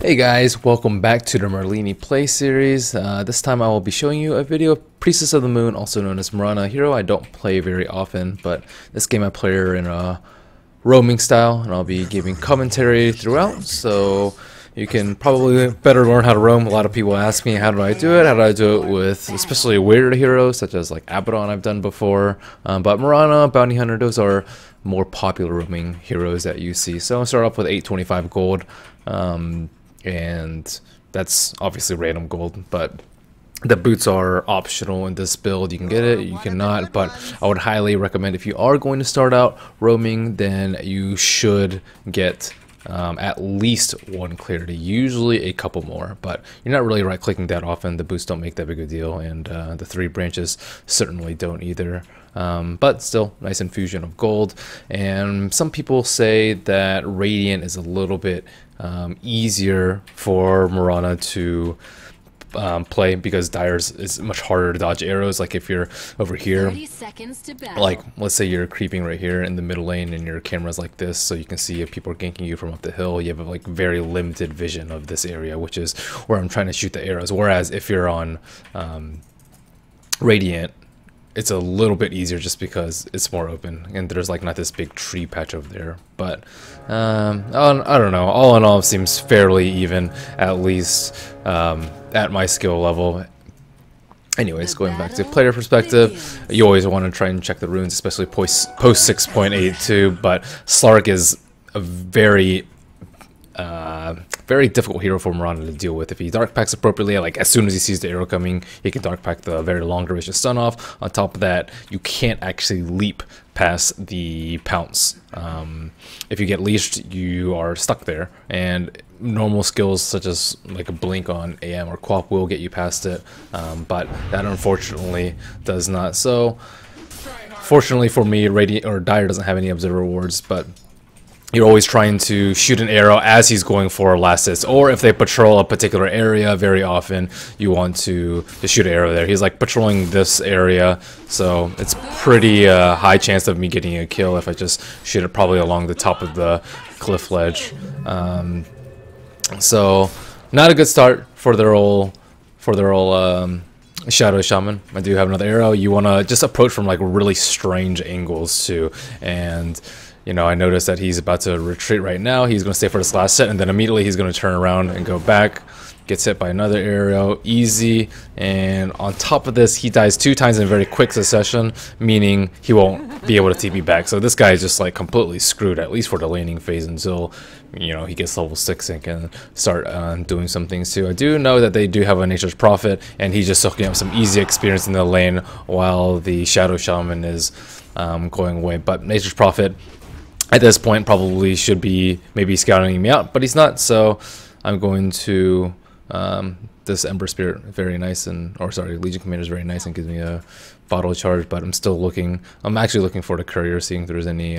Hey guys, welcome back to the Merlini Plays series. This time I will be showing you a video of Priestess of the Moon, also known as Mirana, a hero I don't play very often, but this game I play her in a roaming style, and I'll be giving commentary throughout, so you can probably better learn how to roam. A lot of people ask me, how do I do it? How do I do it with especially weird heroes, such as like Abaddon I've done before, but Mirana, Bounty Hunter, those are more popular roaming heroes that you see. So I'll start off with 825 gold. And that's obviously random gold, but the boots are optional in this build. You can get it, you cannot, but I would highly recommend if you are going to start out roaming, then you should get at least one clarity, usually a couple more, but you're not really right clicking that often. The boots don't make that big a deal, and the 3 branches certainly don't either. But still, nice infusion of gold. And some people say that Radiant is a little bit easier for Mirana to play because Dyer's is much harder to dodge arrows. Like if you're over here, like let's say you're creeping right here in the middle lane and your camera's like this, so you can see if people are ganking you from up the hill. You have like very limited vision of this area, which is where I'm trying to shoot the arrows. Whereas if you're on Radiant, it's a little bit easier just because it's more open and there's like not this big tree patch over there. But I don't know, all in all it seems fairly even, at least at my skill level. Anyways, going back to player perspective, you always want to try and check the runes, especially post 6.82, but Slark is a very difficult hero for Mirana to deal with. If he dark packs appropriately, like as soon as he sees the arrow coming, he can dark pack the very long duration stun off. On top of that, you can't actually leap past the pounce. If you get leashed, you are stuck there, and normal skills such as like a blink on AM or Quap will get you past it, but that unfortunately does not. So fortunately for me, Radiant or Dyer doesn't have any observer rewards, but you're always trying to shoot an arrow as he's going for last hits, or if they patrol a particular area very often, you want to shoot an arrow there. He's like patrolling this area, so it's pretty high chance of me getting a kill if I just shoot it probably along the top of the cliff ledge. So not a good start for their old Shadow Shaman. I do have another arrow. You want to just approach from like really strange angles too, and you know, I noticed that he's about to retreat right now. He's going to stay for this last set, and then immediately he's going to turn around and go back. Gets hit by another arrow, easy. And on top of this, he dies 2 times in very quick succession, meaning he won't be able to TP back. So this guy is just like completely screwed, at least for the laning phase, until, you know, he gets level 6 and can start doing some things too. I do know that they do have a Nature's Prophet, and he's just soaking up some easy experience in the lane while the Shadow Shaman is going away. But Nature's Prophet at this point probably should be maybe scouting me out, but he's not, so I'm going to this Ember Spirit, very nice, and or sorry, Legion Commander is very nice and gives me a bottle charge, but I'm actually looking for the courier, seeing if there's any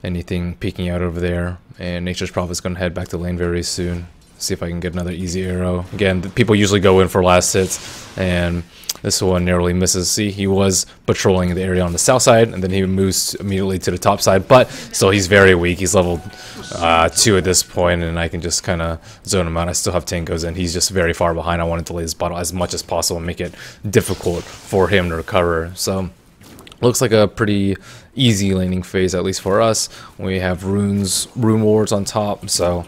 anything peeking out over there. And Nature's Prophet is going to head back to lane very soon, see if I can get another easy arrow. Again, people usually go in for last hits, and this one narrowly misses. See, he was patrolling the area on the south side, and then he moves immediately to the top side, but still he's very weak. He's level 2 at this point, and I can just kind of zone him out. I still have Tangos, and he's just very far behind. I want to delay his bottle as much as possible and make it difficult for him to recover. So looks like a pretty easy laning phase, at least for us. We have rune wards on top, so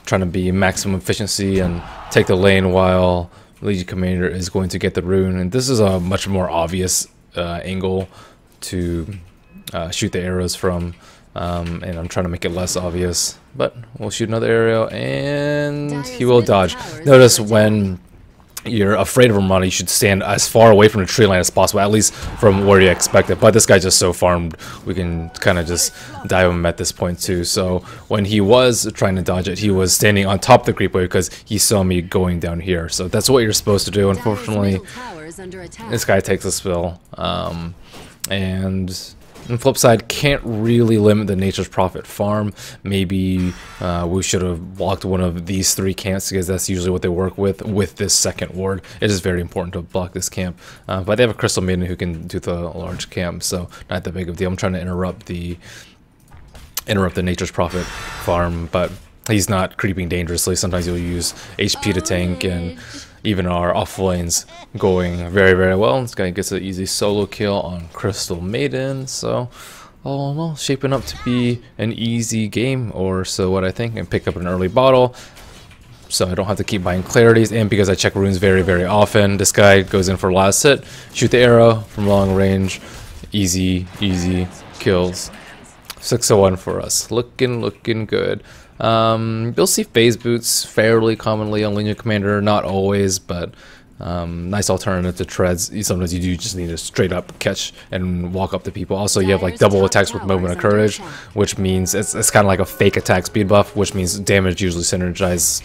trying to be maximum efficiency and take the lane while Legion Commander is going to get the rune. And this is a much more obvious angle to shoot the arrows from, and I'm trying to make it less obvious, but we'll shoot another arrow and he will dodge. Notice when you're afraid of Mirana, you should stand as far away from the tree line as possible, at least from where you expect it. But this guy's just so farmed, we can kind of just dive him at this point too. So when he was trying to dodge it, he was standing on top of the creep wave because he saw me going down here. So that's what you're supposed to do. Unfortunately, this guy takes a spill, and on the flip side, can't really limit the Nature's Prophet farm. Maybe we should have blocked one of these 3 camps, because that's usually what they work with this second ward. It is very important to block this camp. But they have a Crystal Maiden who can do the large camp, so not that big of a deal. I'm trying to interrupt the Nature's Prophet farm, but he's not creeping dangerously. Sometimes you'll use HP to tank, and even our off lanes going very, very well. This guy gets an easy solo kill on Crystal Maiden, so all in all, shaping up to be an easy game, or so what I think, and pick up an early bottle. So I don't have to keep buying clarities, and because I check runes very, very often, this guy goes in for last hit, shoot the arrow from long range, easy kills. 601 for us, looking good. You'll see phase boots fairly commonly on Linear Commander, not always, but nice alternative to treads. Sometimes you do just need to straight up catch and walk up to people. Also, you have like double attacks with Moment of Courage, which means it's kind of like a fake attack speed buff, which means damage usually synergizes.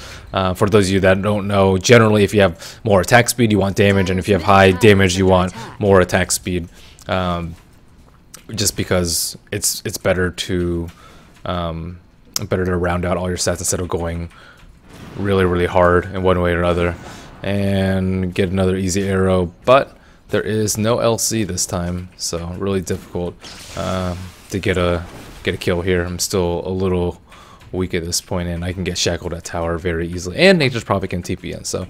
For those of you that don't know, generally if you have more attack speed, you want damage, and if you have high damage, you want more attack speed. Just because it's better to round out all your stats instead of going really hard in one way or another. And get another easy arrow, but there is no LC this time, so really difficult to get a kill here. I'm still a little weak at this point, and I can get shackled at tower very easily, and Nature's Prophet can TP in, so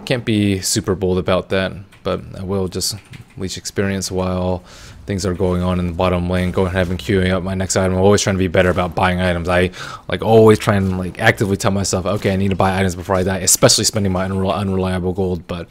can't be super bold about that, but I will just leech experience while things are going on in the bottom lane, going ahead and queuing up my next item. I'm always trying to be better about buying items. I like always try and like actively tell myself, okay, I need to buy items before I die, especially spending my unreliable gold, but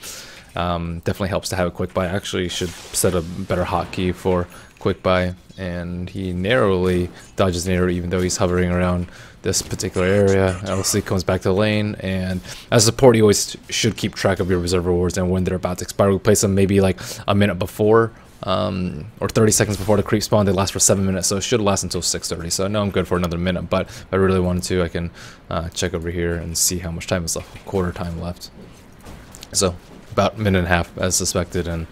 definitely helps to have a quick buy. I actually should set a better hotkey for quick buy, and he narrowly dodges an arrow even though he's hovering around this particular area. LC comes back to the lane, and as a support, you always should keep track of your reserve rewards and when they're about to expire. We place them maybe like a minute before, or 30 seconds before the creep spawn. They last for 7 minutes, so it should last until 6:30. So I know I'm good for another minute, but if I really wanted to, I can check over here and see how much time is left. Quarter time left. So about a minute and a half as suspected, and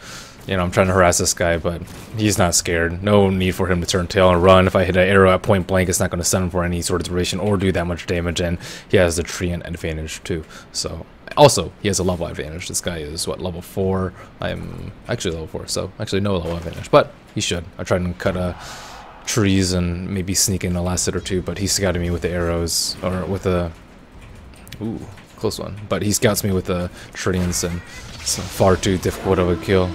you know, I'm trying to harass this guy, but he's not scared. No need for him to turn tail and run. If I hit an arrow at point blank, it's not going to stun him for any sort of duration or do that much damage, and he has the treant advantage too. So also, he has a level advantage. This guy is, what, level 4? I'm actually level 4, so actually no level advantage, but he should. I tried to cut trees and maybe sneak in the last hit or two, but he scouted me with the arrows, or with a... Ooh, close one. But he scouts me with the treants, and it's far too difficult of a kill.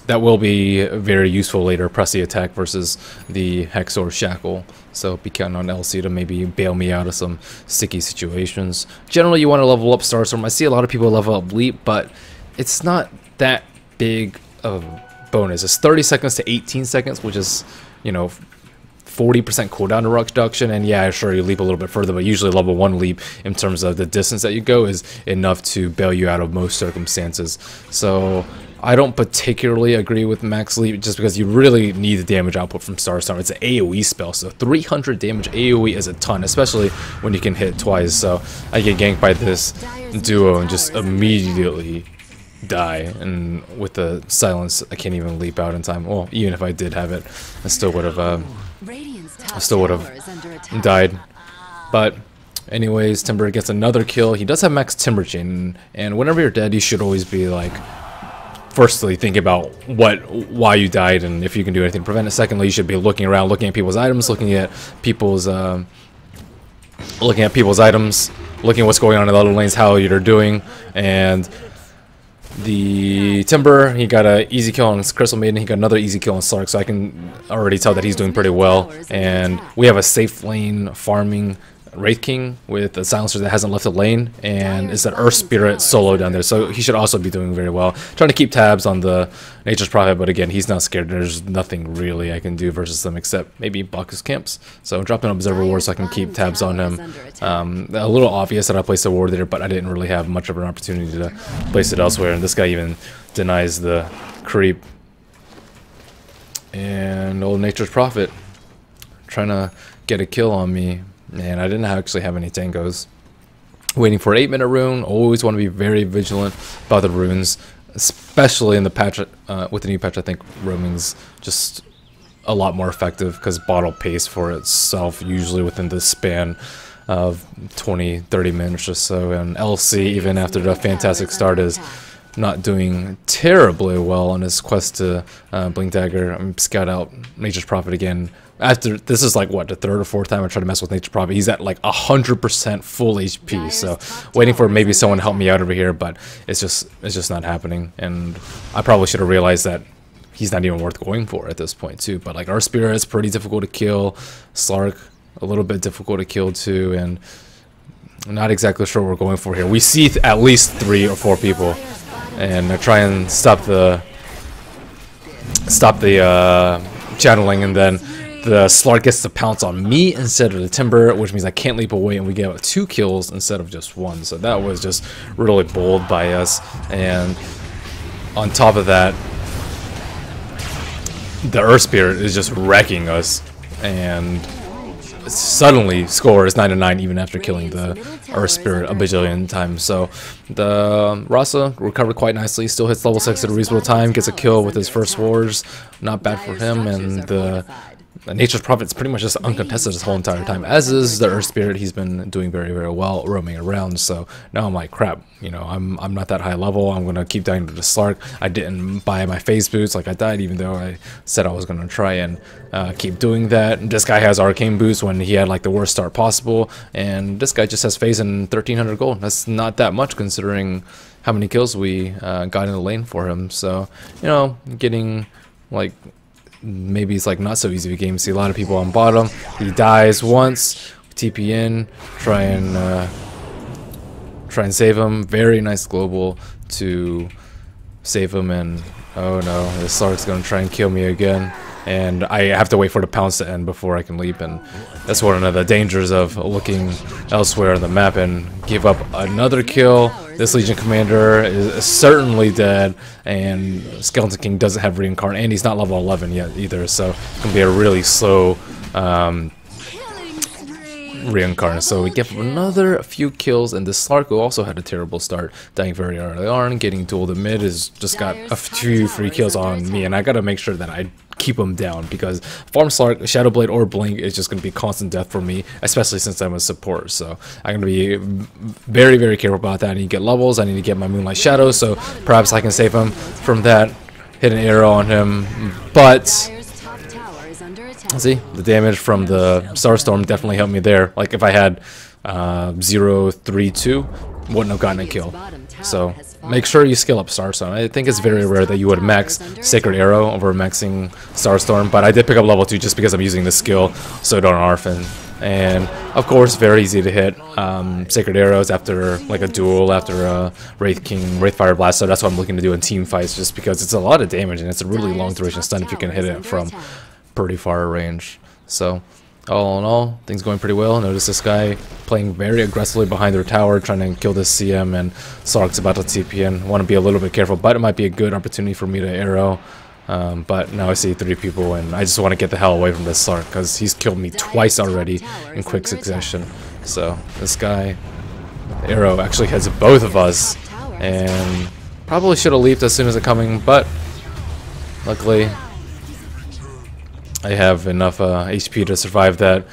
That will be very useful later, press the attack versus the Hex or Shackle. So be counting on LC to maybe bail me out of some sticky situations. Generally, you want to level up Starstorm. I see a lot of people level up Leap, but it's not that big of a bonus. It's 30 seconds to 18 seconds, which is, you know, 40% cooldown to reduction, and yeah, sure, you leap a little bit further, but usually level 1 leap in terms of the distance that you go is enough to bail you out of most circumstances. So I don't particularly agree with max leap just because you really need the damage output from Starstorm. It's an AoE spell, so 300 damage AoE is a ton, especially when you can hit twice. So I get ganked by this duo and just immediately die, and with the silence I can't even leap out in time. Well, even if I did have it, I still would have died. But anyways, Timber gets another kill. He does have max Timber Chain, and whenever you're dead, you should always be like, firstly, think about why you died and if you can do anything to prevent it. Secondly, you should be looking around, looking at people's items, looking at people's items, looking at what's going on in the other lanes, how you're doing. And the Timber, he got an easy kill on Crystal Maiden, he got another easy kill on Slark, so I can already tell that he's doing pretty well. And we have a safe lane farming Wraith King with a silencer that hasn't left the lane, and it's an Earth Spirit solo down there, so he should also be doing very well. Trying to keep tabs on the Nature's Prophet, but again, he's not scared. There's nothing really I can do versus them except maybe block his camps. So I'm dropping Observer Ward so I can keep tabs on him. A little obvious that I placed a ward there, but I didn't really have much of an opportunity to place it elsewhere, and this guy even denies the creep. And old Nature's Prophet trying to get a kill on me. And I didn't actually have any tangos. Waiting for 8-minute rune. Always want to be very vigilant about the runes, especially in the patch. With the new patch, I think roaming's just a lot more effective because bottle pays for itself usually within the span of 20-30 minutes or so. And LC, even after the fantastic start, is not doing terribly well on his quest to Blink Dagger. Scout out Nature's Prophet again. After this is like what, the third or fourth time I try to mess with Nature's Prophet. He's at like 100% full HP. So waiting for maybe someone to help me out over here, but it's just not happening. And I probably should have realized that he's not even worth going for at this point too. But like our Spirit is pretty difficult to kill. Slark a little bit difficult to kill too, and I'm not exactly sure what we're going for here. We see at least 3 or 4 people, and I try and stop the channeling, and then the Slark gets to pounce on me instead of the Timber, which means I can't leap away, and we get 2 kills instead of just 1. So that was just really bold by us. And on top of that, the Earth Spirit is just wrecking us, and suddenly score is 9-9 even after killing the Earth Spirit a bajillion times. So the Rasa recovered quite nicely, still hits level 6 at a reasonable time, gets a kill with his first wars, not bad for him. And the Nature's Prophet's pretty much just uncontested this whole entire time, as is the Earth Spirit. He's been doing very, very well roaming around. So now I'm like, crap, you know, I'm not that high level. I'm gonna keep dying to the Slark. I didn't buy my phase boots, like I died, even though I said I was gonna try and keep doing that. And this guy has arcane boots when he had like the worst start possible, and this guy just has phase and 1300 gold. That's not that much considering how many kills we got in the lane for him. So, you know, getting like, maybe it's like not so easy of a game. See a lot of people on bottom. He dies once, TP in, try and save him. Very nice global to save him, and oh no, the Slark's gonna try and kill me again, and I have to wait for the pounce to end before I can leap. And that's one of the dangers of looking elsewhere on the map and give up another kill. This Legion Commander is certainly dead, and Skeleton King doesn't have Reincarnate, and he's not level 11 yet either, so it's going to be a really slow Reincarnate. So we get another few kills, and the Slark, who also had a terrible start, dying very early on, getting dueled in mid, has just got a few free kills on me, and I got to make sure that I keep him down, because Farm Slark, Shadowblade, or Blink is just going to be constant death for me, especially since I'm a support. So I'm going to be very, very careful about that. I need to get levels, I need to get my Moonlight Shadow, so perhaps I can save him from that. Hit an arrow on him, but see, the damage from the Starstorm definitely helped me there. Like if I had 0-3-2, wouldn't have gotten a kill. So make sure you skill up Starstorm. I think it's very rare that you would max Sacred Arrow over maxing Starstorm, but I did pick up level 2 just because I'm using the skill, so don't Arfin. And of course, very easy to hit Sacred Arrows after like a duel, after a Wraith Fire Blast. So that's what I'm looking to do in team fights, just because it's a lot of damage and it's a really long duration stun if you can hit it from pretty far range. So all in all, things going pretty well. Notice this guy playing very aggressively behind their tower, trying to kill this CM, and Slark's about to TP in. Want to be a little bit careful, but it might be a good opportunity for me to arrow. But now I see 3 people, and I just want to get the hell away from this Slark, because he's killed me twice already in quick succession. So this guy, the arrow actually hits both of us, and probably should have leaped as soon as it coming, but luckily I have enough HP to survive that,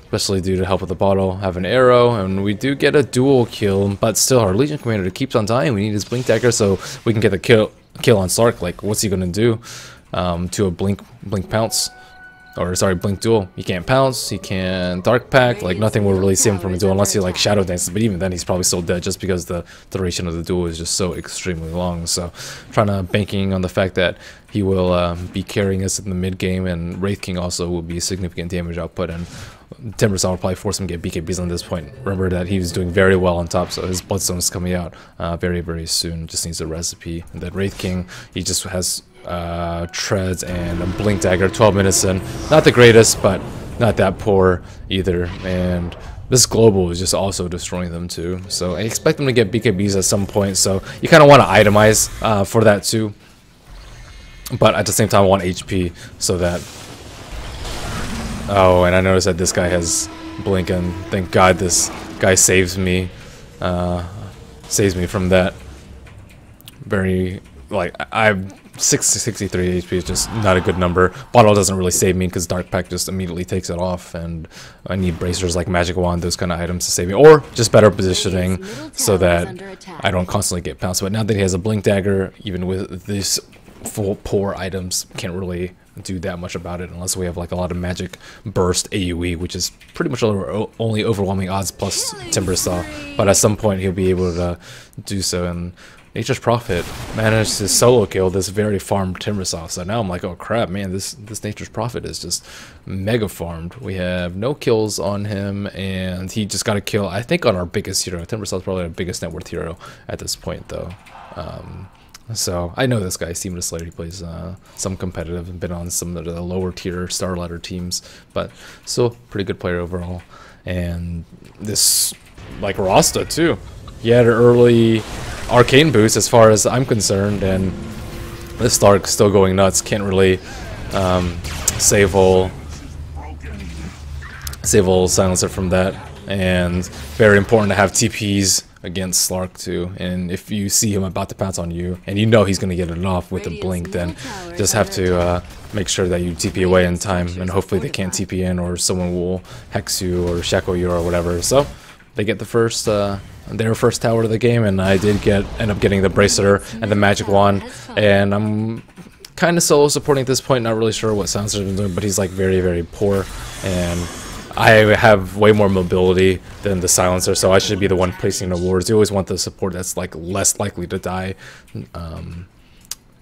especially due to help with the bottle. Have an arrow, and we do get a dual kill, but still our Legion Commander keeps on dying. We need his Blink Dagger so we can get the kill on Slark. Like, what's he gonna do to a blink pounce? Or sorry, blink duel. He can't pounce, he can dark pack, like nothing will really save him from a duel unless he like shadow dances, but even then he's probably still dead just because the duration of the duel is just so extremely long. So trying to banking on the fact that he will be carrying us in the mid game, and Wraith King also will be significant damage output, and Timbersaw will probably force him to get BKBs on this point. Remember that he was doing very well on top, so his Bloodstone is coming out very, very soon. Just needs a recipe. And that Wraith King, he just has treads and a Blink Dagger 12 minutes in. Not the greatest, but not that poor either. And this global is just also destroying them too. So I expect them to get BKBs at some point, so you kind of want to itemize for that too. But at the same time I want HP so that... Oh, and I noticed that this guy has Blink, and thank God this guy saves me from that. Very, like, I'm 663 HP is just not a good number. Bottle doesn't really save me because Dark Pack just immediately takes it off, and I need bracers like Magic Wand, those kind of items to save me, or just better positioning so that I don't constantly get pounced. But now that he has a Blink Dagger, even with these full poor items, can't really do that much about it unless we have like a lot of Magic Burst AoE, which is pretty much only overwhelming odds plus Timber Saw. But at some point he'll be able to do so, and Nature's Prophet managed to solo kill this very farmed Timber Saw. So now I'm like, oh crap, man, this Nature's Prophet is just mega farmed. We have no kills on him, and he just got a kill, I think, on our biggest hero. Timber Saw is probably our biggest net worth hero at this point, though. So I know this guy, Steam Slayer. He plays some competitive and been on some of the lower tier star ladder teams, but still pretty good player overall. And this, like, Rasta too. He had an early arcane boost as far as I'm concerned, and this Slark's still going nuts. Can't really save all silencer from that, and very important to have TPs against Slark too. And if you see him about to pounce on you and you know he's going to get it off with a blink, then just have to make sure that you TP away in time, and hopefully they can't TP in or someone will hex you or shackle you or whatever. So they get the first their first tower of the game, and I did end up getting the Bracer and the Magic Wand, and I'm kind of solo supporting at this point, not really sure what Silencer's been doing, but he's like very, very poor, and I have way more mobility than the Silencer, so I should be the one placing the wards. You always want the support that's like less likely to die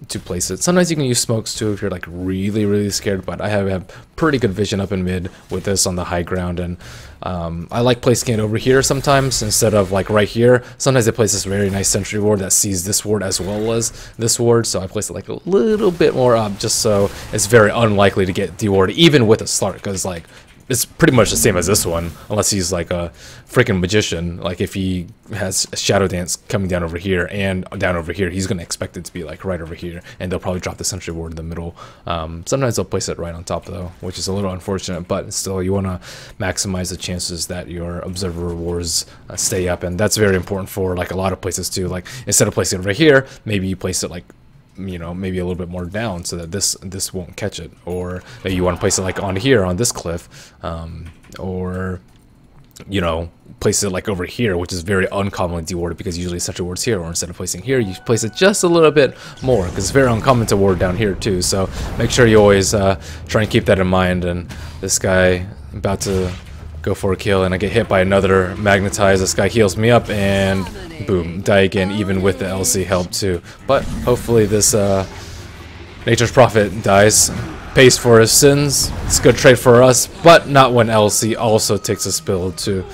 to place it. Sometimes you can use smokes too if you're like really, really scared, but I have pretty good vision up in mid with this on the high ground, and I like placing it over here sometimes instead of like right here. Sometimes I place this very nice sentry ward that sees this ward as well as this ward, so I place it like a little bit more up just so it's very unlikely to get dewarded even with a Slark, because like it's pretty much the same as this one, unless he's like a freaking magician. Like if he has a Shadow Dance coming down over here and down over here, he's gonna expect it to be like right over here, and they'll probably drop the sentry ward in the middle. Sometimes they'll place it right on top though, which is a little unfortunate, but still you want to maximize the chances that your observer rewards stay up, and that's very important for like a lot of places too. Like instead of placing it right here, maybe you place it like, you know, maybe a little bit more down so that this won't catch it, or maybe you want to place it like on here on this cliff, or you know, place it like over here, which is very uncommonly dewarded because usually such a ward's here, or instead of placing here you place it just a little bit more because it's very uncommon to ward down here too. So make sure you always try and keep that in mind. And this guy about to go for a kill, and I get hit by another Magnetize. This guy heals me up, and boom, die again, even with the LC help too. But hopefully this Nature's Prophet dies, pays for his sins. It's a good trade for us, but not when LC also takes a spill too.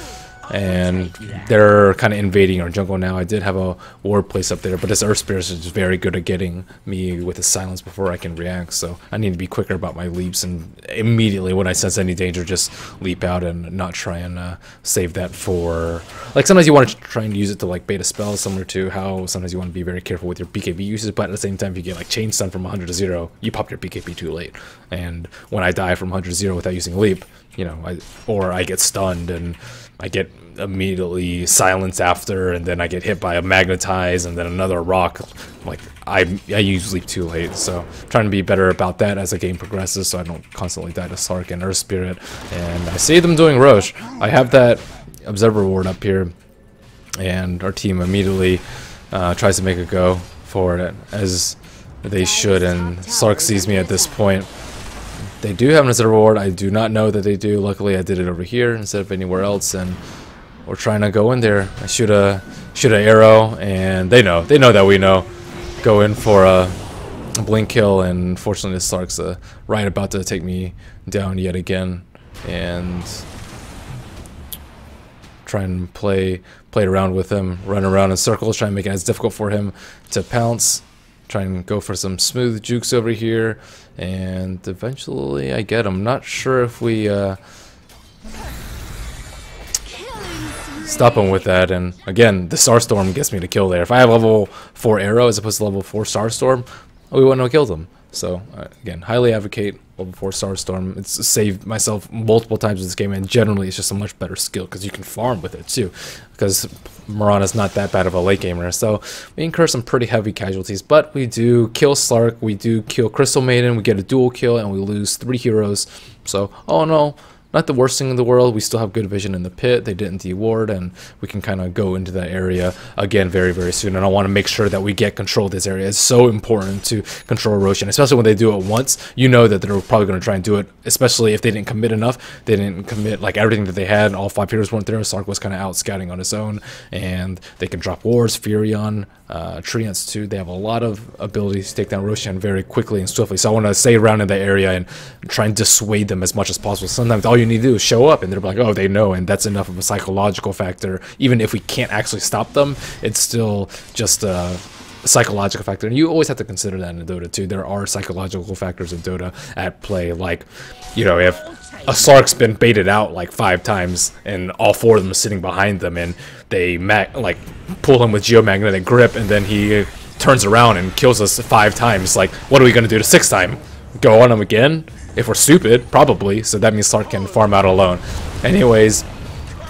And they're kind of invading our jungle now. I did have a ward place up there, but this Earth Spirit is just very good at getting me with a silence before I can react, so I need to be quicker about my leaps, and immediately when I sense any danger, just leap out and not try and save that for... Like sometimes you want to try and use it to like bait a spell, similar to how sometimes you want to be very careful with your BKB usage, but at the same time if you get like chain stun from 100 to 0, you pop your BKB too late. And when I die from 100 to 0 without using leap, you know, or I get stunned and I get immediately silenced after, and then I get hit by a Magnetize and then another rock, like I use leap too late. So trying to be better about that as the game progresses so I don't constantly die to Slark and Earth Spirit. And I see them doing Roche. I have that Observer Ward up here, and our team immediately tries to make a go for it, as they should, and Slark sees me at this point. They do have an Observer Ward. I do not know that they do. Luckily I did it over here instead of anywhere else, and we're trying to go in there. I shoot a arrow, and they know that we know. Go in for a blink kill, and unfortunately this Slark's right about to take me down yet again, and try and play around with him, run around in circles, try and make it as difficult for him to pounce. Try and go for some smooth jukes over here, and eventually I get him. Not sure if we stop him with that, and again the Starstorm gets me to kill there. If I have level 4 arrow as opposed to level 4 Starstorm, we wouldn't have killed him. So again, highly advocate level 4 Starstorm. It's saved myself multiple times in this game, and generally it's just a much better skill because you can farm with it too, because Mirana's not that bad of a late gamer. So we incur some pretty heavy casualties, but we do kill Slark, we do kill Crystal Maiden, we get a dual kill, and we lose 3 heroes. So all in all, not the worst thing in the world. We still have good vision in the pit. They didn't deward, and we can kind of go into that area again very, very soon. And I want to make sure that we get control of this area. It's so important to control Roshan, especially when they do it once. You know that they're probably going to try and do it, especially if they didn't commit enough. They didn't commit like everything that they had. All 5 heroes weren't there. Slark was kind of out scouting on his own, and they can drop wards, Furion, Treants too. They have a lot of abilities to take down Roshan very quickly and swiftly. So I want to stay around in that area and try and dissuade them as much as possible. Sometimes all you need to do is show up and they're like, oh, they know, and that's enough of a psychological factor. Even if we can't actually stop them, it's still just a psychological factor. And you always have to consider that in Dota too. There are psychological factors in Dota at play. Like, you know, if a Slark's been baited out like 5 times and all 4 of them are sitting behind them, and they like pull him with geomagnetic grip, and then he turns around and kills us 5 times, like, what are we going to do the 6th time? Go on him again? If we're stupid, probably. So that means Slark can farm out alone. Anyways,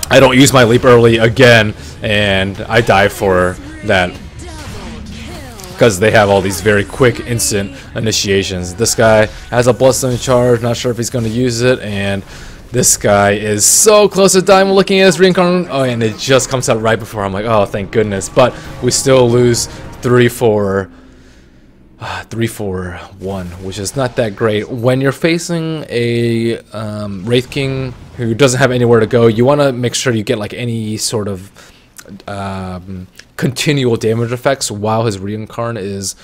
I don't use my leap early again, and I die for that because they have all these very quick instant initiations. This guy has a Bloodstone charge, not sure if he's going to use it, and this guy is so close to dying. Looking at his reincarnation, oh, and it just comes out right before. I'm like, oh, thank goodness. But we still lose 3-4-1, which is not that great. When you're facing a Wraith King who doesn't have anywhere to go, you want to make sure you get like any sort of continual damage effects while his reincarn is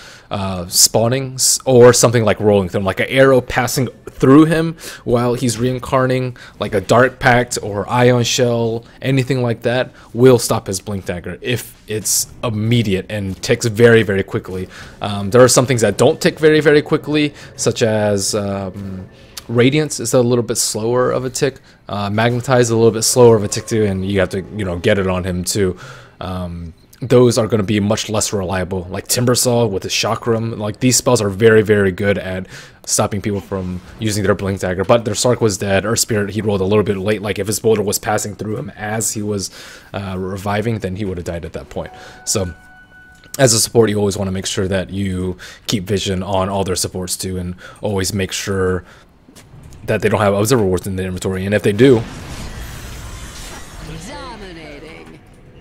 spawning, or something like rolling through him, like an arrow passing through him while he's reincarnating, like a Dark Pact or Ion Shell, anything like that will stop his Blink Dagger if it's immediate and ticks very, very quickly. There are some things that don't tick very, very quickly, such as Radiance is a little bit slower of a tick. Magnetize is a little bit slower of a tick too, and you have to, you know, get it on him too. Those are going to be much less reliable. Like Timbersaw with his Chakram, like these spells are very, very good at stopping people from using their Blink Dagger. But their Slark was dead. Earth Spirit, he rolled a little bit late. Like if his boulder was passing through him as he was reviving, then he would have died at that point. So as a support, you always want to make sure that you keep vision on all their supports too, and always make sure that they don't have observer wards in their inventory, and if they do,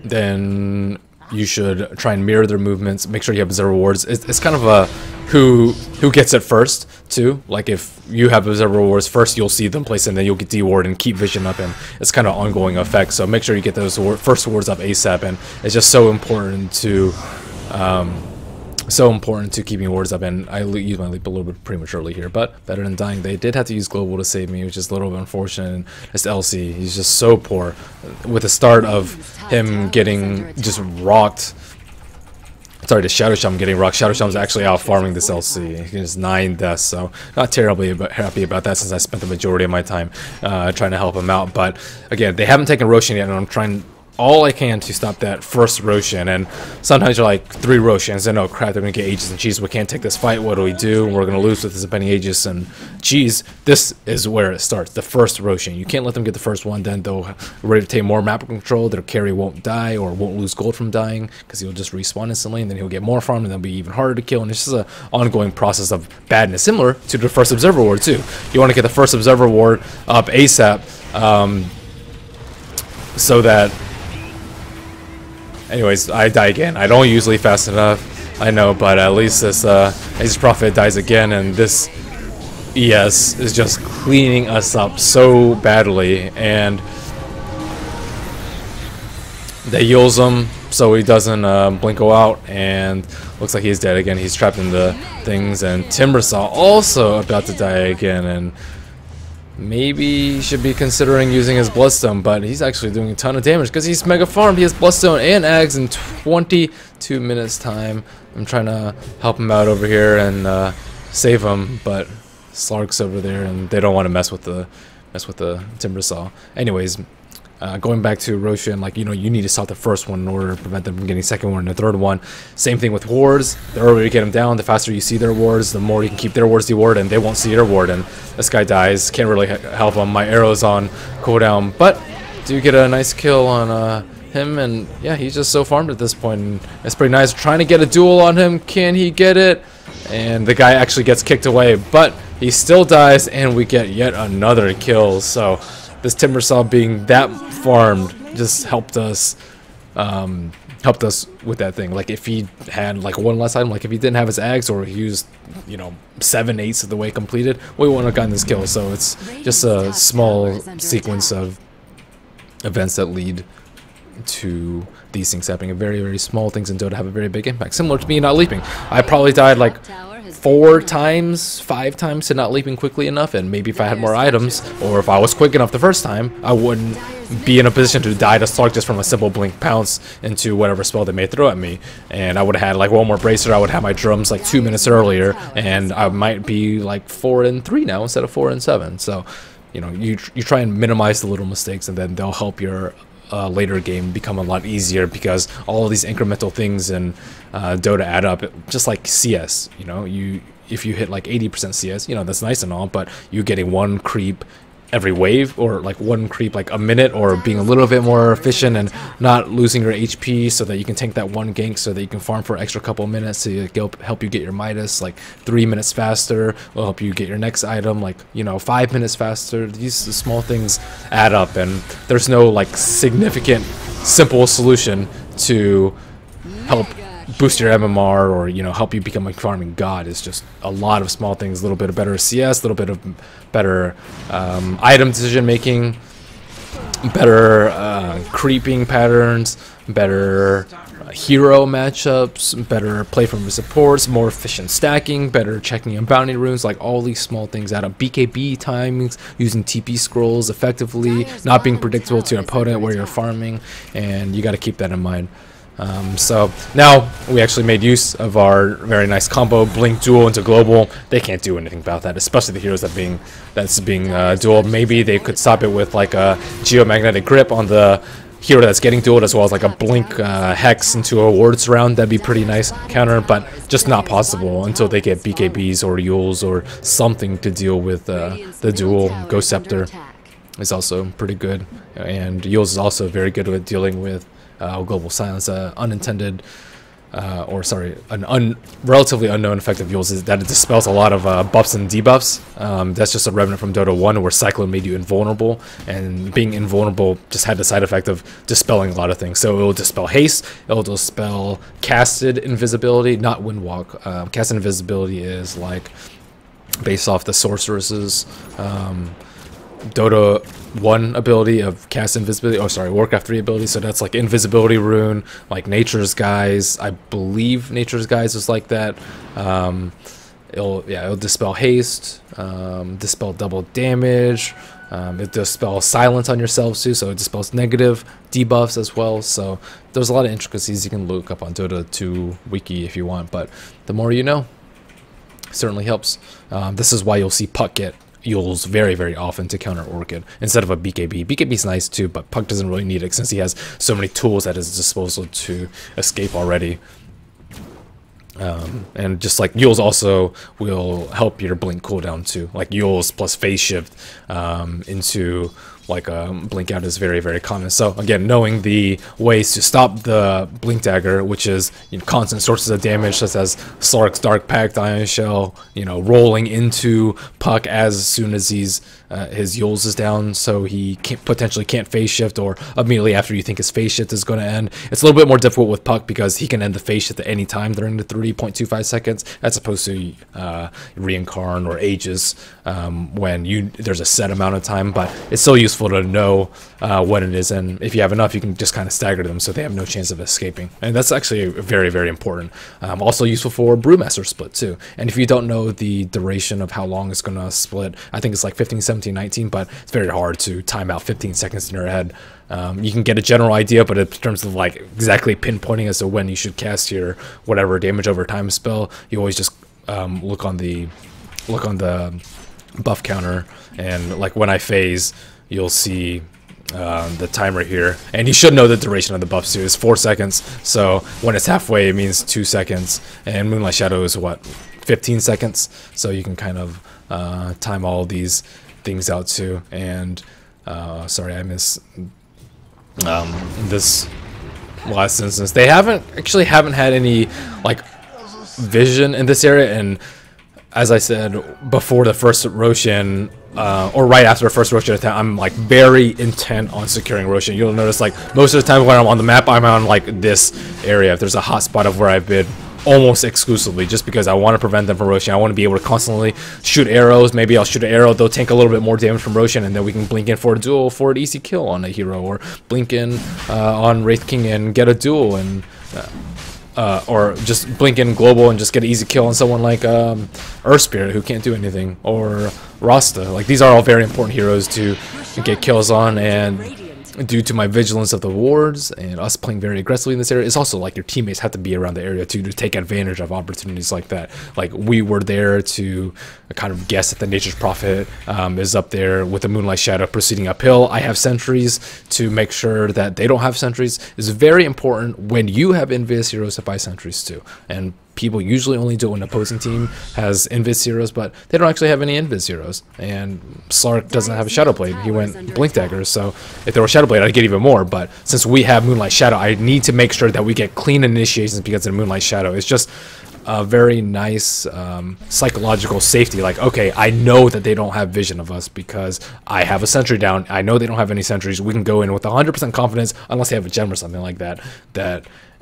then you should try and mirror their movements. Make sure you have observer wards. It's kind of a who gets it first too. Like if you have observer wards first, you'll see them place, and then you'll get deward and keep vision up, and it's kind of ongoing effect. So make sure you get those first wards up ASAP, and it's just so important to keeping wards up. And I use my leap a little bit prematurely here, but better than dying. They did have to use global to save me, which is a little bit unfortunate. And it's LC, he's just so poor. With the start of him getting just rocked, sorry, the Shadow Shaman getting rocked. Shadow Shaman's actually out farming this LC. He has 9 deaths, so not terribly happy about that, since I spent the majority of my time trying to help him out. But again, they haven't taken Roshan yet, and I'm trying all I can to stop that first Roshan. And sometimes you're like 3 Roshans, and oh crap, they're gonna get Aegis and Cheese. We can't take this fight. What do we do? We're gonna lose with this impending Aegis and Cheese. This is where it starts. The first Roshan. You can't let them get the first one. Then they'll retain more map control. Their carry won't die or won't lose gold from dying, because he'll just respawn instantly, and then he'll get more farm, and that'll be even harder to kill. And it's just an ongoing process of badness, similar to the first Observer Ward too. You want to get the first Observer Ward up ASAP, so that. Anyways, I die again. I don't usually fast enough, I know, but at least this Aegis Prophet dies again, and this ES is just cleaning us up so badly, and they heals him so he doesn't Blinko out, and looks like he's dead again. He's trapped in the things, and Timbersaw also about to die again, and maybe he should be considering using his Bloodstone, but he's actually doing a ton of damage because he's mega farmed. He has Bloodstone and Ags in 22 minutes time. I'm trying to help him out over here and save him, but Slark's over there, and they don't want to mess with the Timbersaw. Anyways, going back to Roshan, like, you know, you need to stop the first one in order to prevent them from getting second one and the third one. Same thing with wards. The earlier you get them down, the faster you see their wards, the more you can keep their wards dewarded, and they won't see your ward. And this guy dies. Can't really help him. My arrow's on cooldown, but do get a nice kill on him, and yeah, he's just so farmed at this point. And it's pretty nice. Trying to get a duel on him. Can he get it? And the guy actually gets kicked away, but he still dies, and we get yet another kill. So this Timbersaw being that farmed just helped us with that thing. Like, if he had like one less item, like if he didn't have his axe, or he used, you know, 7/8 of the way completed, we wouldn't have gotten this kill. So it's just a small sequence of events that lead to these things happening. Very, very small things in Dota have a very big impact. Similar to me not leaping. I probably died like 4 times, 5 times to not leaping quickly enough, and maybe if I had more items, or if I was quick enough the first time, I wouldn't be in a position to die to Slark just from a simple blink pounce into whatever spell they may throw at me. And I would have had like one more bracer, I would have my drums like 2 minutes earlier, and I might be like 4-3 now instead of 4-7. So, you know, you try and minimize the little mistakes, and then they'll help your later game become a lot easier, because all of these incremental things in Dota add up. Just like CS, you know, if you hit like 80% CS, you know, that's nice and all, but you getting 1 creep every wave, or like 1 creep like a minute, or being a little bit more efficient and not losing your HP so that you can tank that 1 gank, so that you can farm for an extra couple minutes to help you get your Midas like 3 minutes faster, will help you get your next item like, you know, 5 minutes faster. These small things add up, and there's no like significant simple solution to help boost your MMR, or, you know, help you become a farming god. It's just a lot of small things, a little bit of better CS, a little bit of better item decision making, better creeping patterns, better hero matchups, better play from the supports, more efficient stacking, better checking on bounty runes. Like, all these small things add up. BKB timings, using TP scrolls effectively, not being predictable to your opponent where you're farming, and you got to keep that in mind. So now we actually made use of our very nice combo, blink duel into global. They can't do anything about that, especially the heroes that's being dueled. Maybe they could stop it with like a geomagnetic grip on the hero that's getting dueled, as well as like a blink hex into a ward surround. That'd be pretty nice counter, but just not possible until they get BKBs or Yules or something to deal with the duel. Ghost Scepter is also pretty good, and Yules is also very good with dealing with global silence. Unintended, or sorry, an relatively unknown effect of Yules is that it dispels a lot of buffs and debuffs. That's just a remnant from Dota 1, where Cyclone made you invulnerable, and being invulnerable just had the side effect of dispelling a lot of things. So it will dispel haste, it will dispel casted invisibility, not windwalk. Casted invisibility is like based off the sorceresses Dota 1 ability of cast invisibility, oh sorry, Warcraft 3 ability, so that's like invisibility rune, like Nature's Guise. I believe Nature's Guise is like that. It'll dispel haste, dispel double damage, it dispels silence on yourselves too, so it dispels negative debuffs as well. So there's a lot of intricacies you can look up on Dota 2 wiki if you want, but the more you know certainly helps. This is why you'll see Puck get Yules very, very often to counter Orchid instead of a BKB. BKB's nice too, but Puck doesn't really need it since he has so many tools at his disposal to escape already. And just like Yules also will help your blink cooldown too. Like Yules plus phase shift into like a blink out is very, very common. So again, knowing the ways to stop the blink dagger, which is, you know, constant sources of damage such as Slark's Dark Pact, Iron Shell, you know, rolling into Puck as soon as his Yules is down, so he potentially can't phase shift, or immediately after you think his phase shift is going to end. It's a little bit more difficult with Puck because he can end the phase shift at any time during the 3.25 seconds, as opposed to Reincarn or Aegis when there's a set amount of time. But it's still useful to know when it is, and if you have enough, you can just kind of stagger them so they have no chance of escaping. And that's actually very, very important. Also useful for Brewmaster split too. And if you don't know the duration of how long it's going to split, I think it's like 15, 17, 19, but it's very hard to time out 15 seconds in your head. You can get a general idea, but in terms of like exactly pinpointing as to when you should cast your whatever damage over time spell, you always just look on the buff counter, and like when I phase, you'll see the timer here, and you should know the duration of the buffs too. It's 4 seconds, so when it's halfway it means 2 seconds, and Moonlight Shadow is what, 15 seconds, so you can kind of time all these things out too. And sorry, I miss this last instance. They haven't had any like vision in this area, and as I said before the first Roshan, or right after the first Roshan attack, I'm like very intent on securing Roshan. You'll notice like most of the time when I'm on the map, I'm on like this area. If there's a hot spot of where I've been almost exclusively, just because I want to prevent them from Roshan. I want to be able to constantly shoot arrows. Maybe I'll shoot an arrow, they'll tank a little bit more damage from Roshan, and then we can blink in for a duel for an easy kill on a hero, or blink in on Wraith King and get a duel, and or just blink in global and just get an easy kill on someone like Earth Spirit, who can't do anything, or Rasta. Like, these are all very important heroes to get kills on, and due to my vigilance of the wards and us playing very aggressively in this area, it's also like your teammates have to be around the area too to take advantage of opportunities like that. Like, we were there to kind of guess that the Nature's Prophet is up there with the Moonlight Shadow proceeding uphill. I have sentries to make sure that they don't have sentries. It's very important when you have invis heroes to buy sentries too, and people usually only do it when the opposing team has invis heroes, but they don't actually have any invis heroes. And Slark doesn't have a Shadow Blade. He went Blink Dagger, so if there were Shadow Blade, I'd get even more. But since we have Moonlight Shadow, I need to make sure that we get clean initiations because of the Moonlight Shadow. It's just a very nice psychological safety. Like, okay, I know that they don't have vision of us because I have a sentry down. I know they don't have any sentries. We can go in with 100% confidence, unless they have a gem or something like that,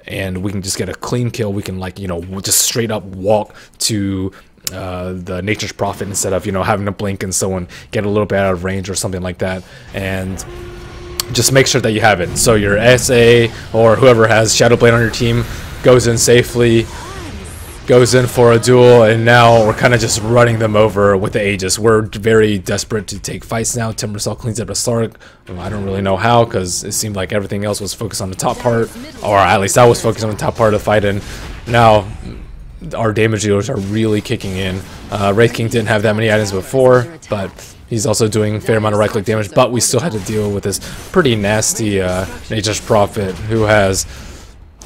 and we can just get a clean kill. We can, like, you know, just straight up walk to the Nature's Prophet instead of, you know, having to blink and someone get a little bit out of range or something like that. And just make sure that you have it. So your SA or whoever has Shadow Blade on your team goes in safely, goes in for a duel, and now we're kind of just running them over with the Aegis. We're very desperate to take fights now. Timbersaw cleans up the Slark. I don't really know how, because it seemed like everything else was focused on the top part, or at least I was focused on the top part of the fight, and now our damage dealers are really kicking in. Wraith King didn't have that many items before, but he's also doing a fair amount of right-click damage, but we still had to deal with this pretty nasty Nature's Prophet, who has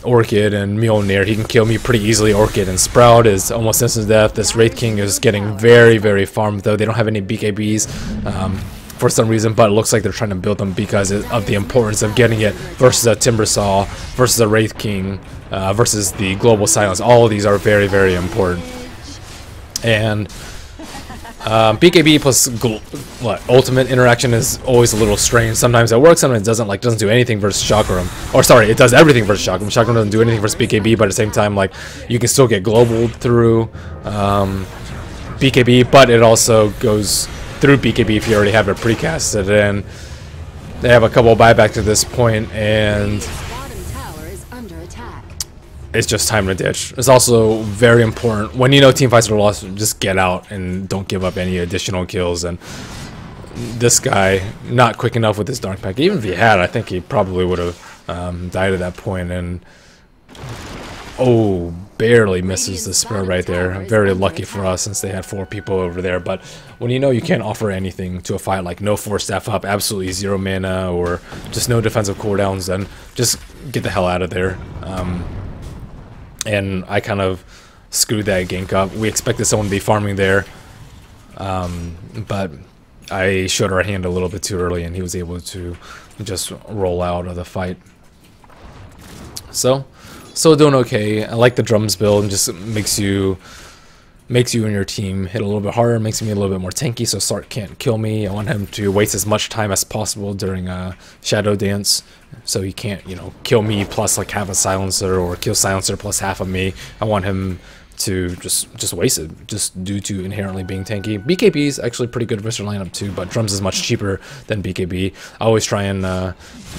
Orchid and Mjolnir. He can kill me pretty easily. Orchid and Sprout is almost instant death. This Wraith King is getting very, very farmed, though. They don't have any BKBs for some reason, but it looks like they're trying to build them because of the importance of getting it versus a Timbersaw, versus a Wraith King, versus the Global Silence. All of these are very, very important. And BKB plus ultimate interaction is always a little strange. Sometimes it works, sometimes it doesn't. Like, doesn't do anything versus Chakram, or sorry, it does everything versus Chakram. Chakram doesn't do anything versus BKB, but at the same time, like, you can still get global through BKB, but it also goes through BKB if you already have it precasted. And they have a couple buybacks at this point, and it's just time to ditch. It's also very important when you know team fights are lost, just get out and don't give up any additional kills. And this guy, not quick enough with his Dark Pack. Even if he had, I think he probably would have died at that point. And oh, barely misses the Spirit right there. Very lucky for us, since they had 4 people over there. But when you know you can't offer anything to a fight, like no force staff up, absolutely 0 mana, or just no defensive cooldowns, then just get the hell out of there. And I kind of screwed that gank up. We expected someone to be farming there, but I showed our hand a little bit too early, and he was able to just roll out of the fight. So doing okay. I like the drums build, and just makes you and your team hit a little bit harder, makes me a little bit more tanky, so Slark can't kill me. I want him to waste as much time as possible during Shadow Dance, so he can't, you know, kill me plus like half a silencer, or kill silencer plus half of me. I want him to just waste it, just due to inherently being tanky. BKB is actually pretty good versus lineup too, but drums is much cheaper than BKB. I always try and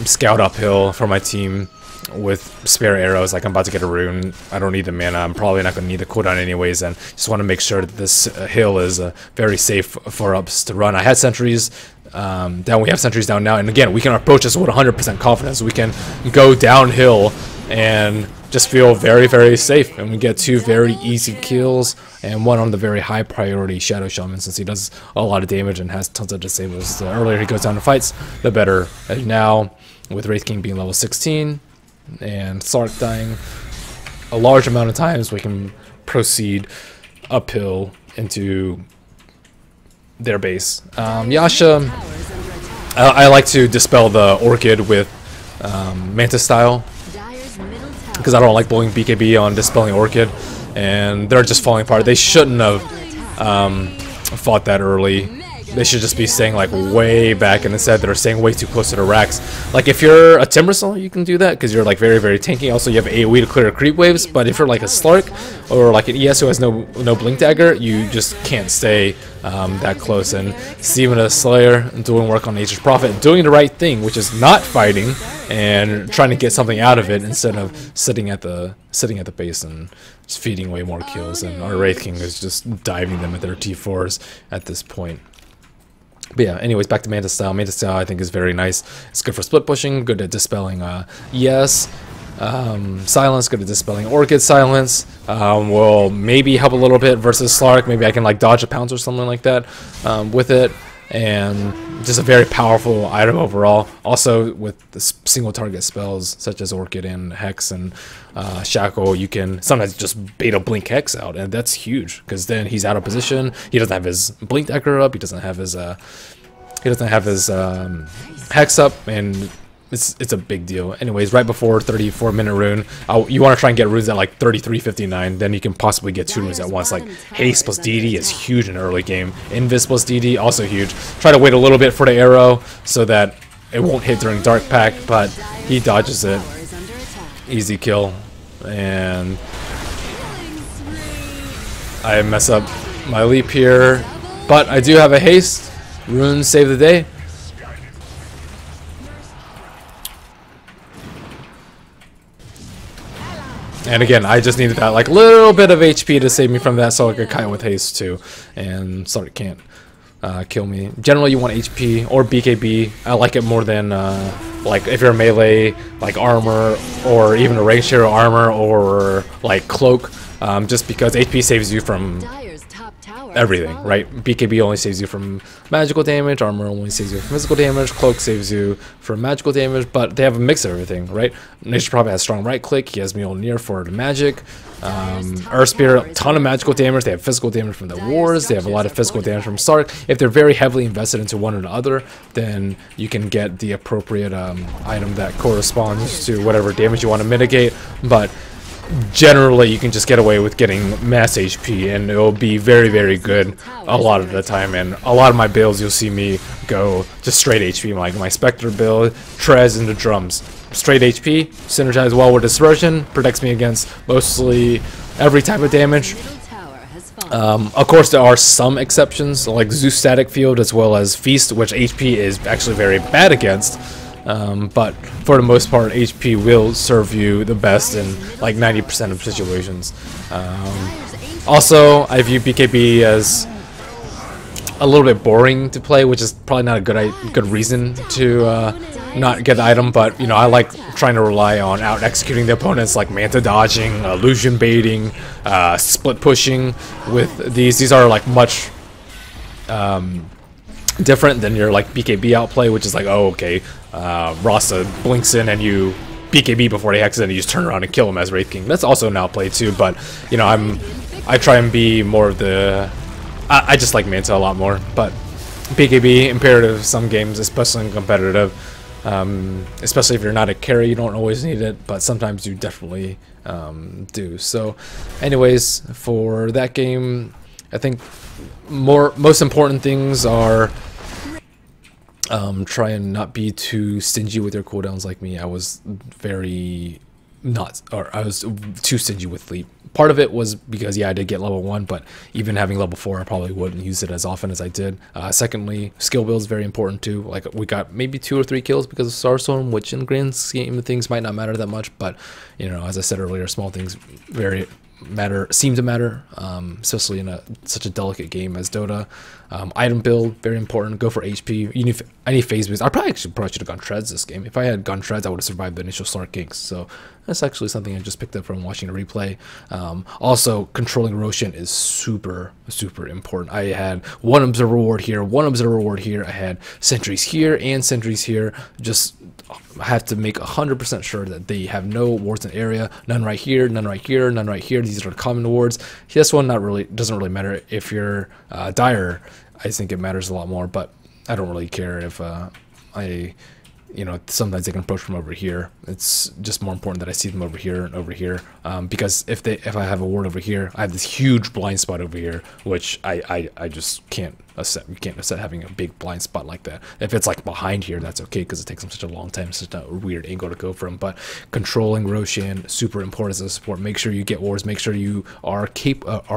scout uphill for my team with spare arrows. Like, I'm about to get a rune, I don't need the mana, I'm probably not going to need the cooldown anyways, and just want to make sure that this hill is very safe for us to run. I had sentries down, we have sentries down now, and again, we can approach this with 100% confidence. We can go downhill and just feel very, very safe. And we get 2 very easy kills and 1 on the very high priority Shadow Shaman, since he does a lot of damage and has tons of disables. The earlier he goes down to fights, the better. And now, with Wraith King being level 16 and Slark dying a large amount of times, we can proceed uphill into their base. Yasha, I like to dispel the Orchid with Manta style, because I don't like blowing BKB on dispelling Orchid, and they're just falling apart. They shouldn't have fought that early. They should just be staying like way back, and instead they're staying way too close to the racks. Like if you're a Timbersaw, you can do that because you're like very, very tanky. Also, you have AoE to clear creep waves. But if you're like a Slark or like an ES who has no blink dagger, you just can't stay that close. And Steven the Slayer doing work on Nature's Prophet, doing the right thing, which is not fighting and trying to get something out of it instead of sitting at the base and just feeding way more kills. And our Wraith King is just diving them at their T4s at this point. But yeah, anyways, back to Manta style. Manta style I think is very nice. It's good for split pushing, good at dispelling ES. Silence, good at dispelling Orchid silence. Will maybe help a little bit versus Slark. Maybe I can like dodge a pounce or something like that with it. And just a very powerful item overall. Also with the single target spells such as Orchid and Hex and Shackle, you can sometimes just beta blink Hex out, and that's huge because then he's out of position. He doesn't have his blink dagger up. He doesn't have his Hex up, and it's a big deal. Anyways, right before 34-minute rune, you want to try and get runes at like 33:59. Then you can possibly get 2 runes at once. Like Haste plus DD is huge in the early game. Invis plus DD also huge. Try to wait a little bit for the arrow so that it won't hit during Dark Pack, but he dodges it. Easy kill, and I mess up my leap here, but I do have a haste. Runes save the day. And again, I just needed that like little bit of HP to save me from that, so I could kite with haste too, and Slark can't kill me. Generally, you want HP or BKB. I like it more than like if you're a melee, like armor, or even a range hero armor, or like cloak, just because HP saves you from everything, right? BKB only saves you from magical damage, armor only saves you from physical damage, cloak saves you from magical damage, but they have a mix of everything, right? Nature probably has strong right click, he has Mjolnir for the magic, Earth Spirit, ton of magical damage, they have physical damage from the wars, they have a lot of physical damage from Slark. If they're very heavily invested into one or the other, then you can get the appropriate item that corresponds to whatever damage you want to mitigate, but generally you can just get away with getting mass HP, and it'll be very, very good a lot of the time. And a lot of my builds, you'll see me go just straight HP, like my Spectre build, Trez into drums. Straight HP, synergize well with Dispersion, protects me against mostly every type of damage. Of course, there are some exceptions, like Zeus Static Field as well as Feast, which HP is actually very bad against. But for the most part, HP will serve you the best in like 90% of situations. Also, I view BKB as a little bit boring to play, which is probably not a good reason to not get the item. But you know, I like trying to rely on out executing the opponents, like Manta dodging, illusion baiting, split pushing. With these are like much different than your like BKB outplay, which is like, oh okay, Rasa blinks in and you BKB before they hex it and you just turn around and kill him as Wraith King. That's also an outplay too, but you know, I try and be more of the I just like Manta a lot more, but BKB imperative some games, especially in competitive, especially if you're not a carry, you don't always need it, but sometimes you definitely do. So anyways, for that game, I think most important things are try and not be too stingy with your cooldowns like me. I was I was too stingy with Leap. Part of it was because, yeah, I did get level 1, but even having level 4, I probably wouldn't use it as often as I did. Secondly, skill build is very important too. Like, we got maybe 2 or 3 kills because of Starstorm, which in the grand scheme of things might not matter that much, but, you know, as I said earlier, small things very seem to matter, especially in such a delicate game as Dota. Item build, very important. Go for HP. You need any phase boost. I probably should have gone Treads this game. If I had gone Treads, I would have survived the initial Slark ganks. So that's actually something I just picked up from watching a replay. Also, controlling Roshan is super important. I had one observer ward here, one observer ward here. I had sentries here and sentries here. Just have to make 100% sure that they have no wards in the area. None right here, none right here, none right here. These are the common wards. This one doesn't really matter. If you're dire, I think it matters a lot more, but I don't really care if sometimes they can approach from over here. It's just more important that I see them over here and over here, because if I have a ward over here, I have this huge blind spot over here, which I just can't accept. You can't accept having a big blind spot like that. If it's like behind here, that's okay, because it takes them such a long time, such a weird angle to go from. But controlling Roshan, super important as a support. Make sure you get wards. Make sure you are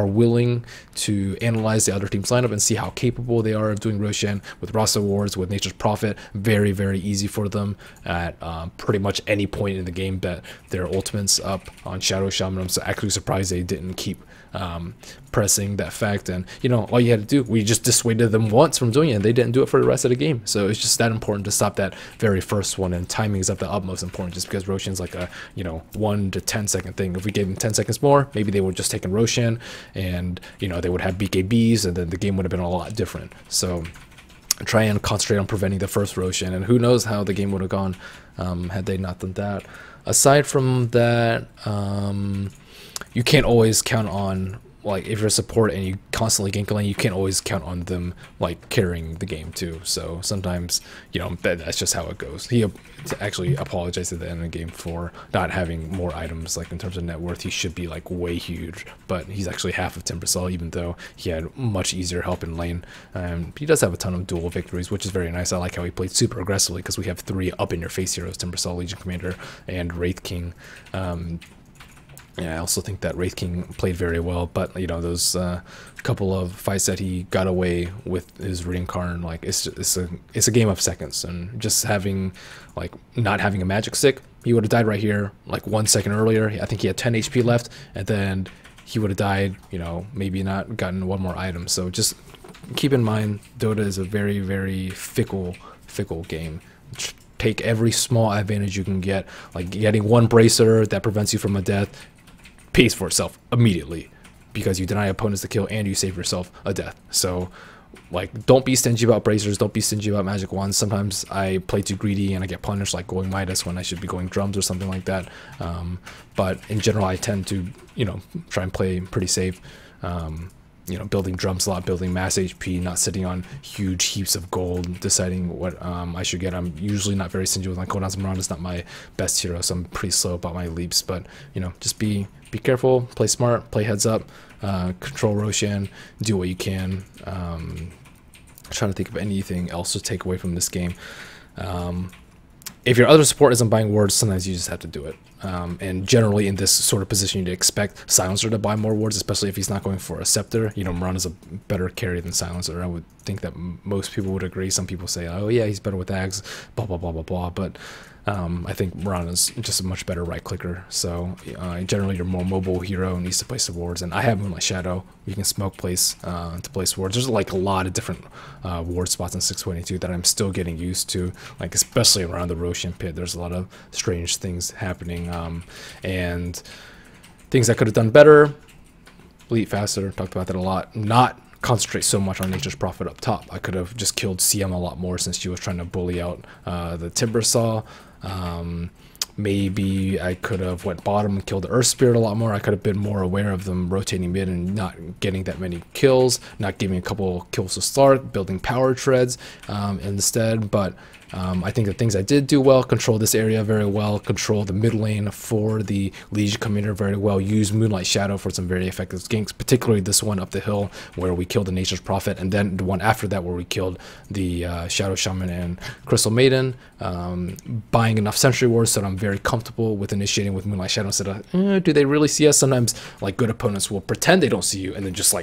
willing to analyze the other team's lineup and see how capable they are of doing Roshan with Rasa wards, with Nature's Prophet. Very easy for them at pretty much any point in the game that their ultimate's up on Shadow Shaman. I'm so actually surprised they didn't keep pressing that fact, and all you had to do, we just dissuaded them once from doing it, and they didn't do it for the rest of the game. So it's just that important to stop that very first one, and timing is of the utmost important, just because Roshan's like a 1 to 10 second thing. If we gave them 10 seconds more, maybe they would just take in Roshan, and they would have BKBs, and then the game would have been a lot different. So try and concentrate on preventing the first Roshan, and who knows how the game would have gone had they not done that. Aside from that, you can't always count on, like, if you're a support and you constantly gank a lane, you can't always count on them like carrying the game too. So sometimes that's just how it goes. He actually apologized at the end of the game for not having more items, like in terms of net worth. He should be like way huge, but he's actually half of Timbersol, even though he had much easier help in lane. He does have a ton of dual victories, which is very nice. I like how he played super aggressively, because we have 3 up in your face heroes: Timbersol, Legion Commander, and Wraith King. Yeah, I also think that Wraith King played very well, but those couple of fights that he got away with his reincarn, like it's a game of seconds, and just not having a magic stick, he would have died right here like 1 second earlier. I think he had 10 HP left, and then he would have died, maybe not gotten one more item. So just keep in mind, Dota is a very fickle game. Take every small advantage you can get, like getting one bracer that prevents you from a death pays for itself immediately, because you deny opponents the kill and you save yourself a death. So like, don't be stingy about bracers, don't be stingy about magic wands. Sometimes I play too greedy and I get punished, like going Midas when I should be going drums or something like that. But in general, I tend to try and play pretty safe. Building drum slot, building mass HP, not sitting on huge heaps of gold, deciding what I should get. I'm usually not very stingy with my cooldowns. Mirana is not my best hero, so I'm pretty slow about my leaps. But just be careful, play smart, play heads up, control Roshan, do what you can. Trying to think of anything else to take away from this game. If your other support isn't buying wards, sometimes you just have to do it. And generally in this sort of position, you'd expect Silencer to buy more wards, especially if he's not going for a Scepter. Mirana's a better carry than Silencer. I would think that most people would agree. Some people say, oh yeah, he's better with Ags, blah, blah, blah, blah, blah. But I think Mirana's just a much better right clicker. So generally your more mobile hero needs to place the wards. And I have Moonlight Shadow. You can smoke place to place wards. There's like a lot of different ward spots in 622 that I'm still getting used to, like especially around the Roshan pit. There's a lot of strange things happening, and things I could have done better. Bleed faster, talked about that a lot. Not concentrate so much on Nature's Prophet up top. I could have just killed CM a lot more, since she was trying to bully out the Timbersaw. Maybe I could have went bottom and killed the Earth Spirit a lot more. I could have been more aware of them rotating mid and not getting that many kills, not giving a couple kills to start, building power treads instead. But I think the things I did do well: control this area very well, control the mid lane for the Legion Commander very well, use Moonlight Shadow for some very effective ganks, particularly this one up the hill where we killed the Nature's Prophet, and then the one after that where we killed the Shadow Shaman and Crystal Maiden. Buying enough Sentry Wards so that I'm very comfortable with initiating with Moonlight Shadow instead of, do they really see us? Sometimes like good opponents will pretend they don't see you and then just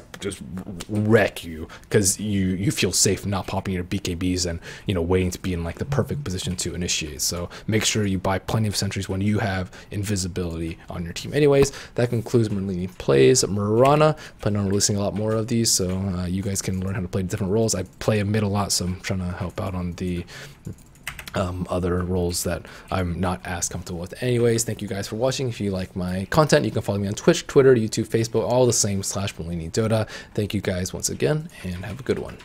wreck you, because you feel safe not popping your BKBs and waiting to be in like like the perfect position to initiate. So make sure you buy plenty of sentries when you have invisibility on your team. Anyways, that concludes Merlini Plays Mirana. Planning on releasing a lot more of these, so you guys can learn how to play different roles. I play a mid a lot, so I'm trying to help out on the other roles that I'm not as comfortable with. Anyways, thank you guys for watching. If you like my content, you can follow me on Twitch, Twitter, YouTube, Facebook, all the same /Merlini Dota. Thank you guys once again, and have a good one.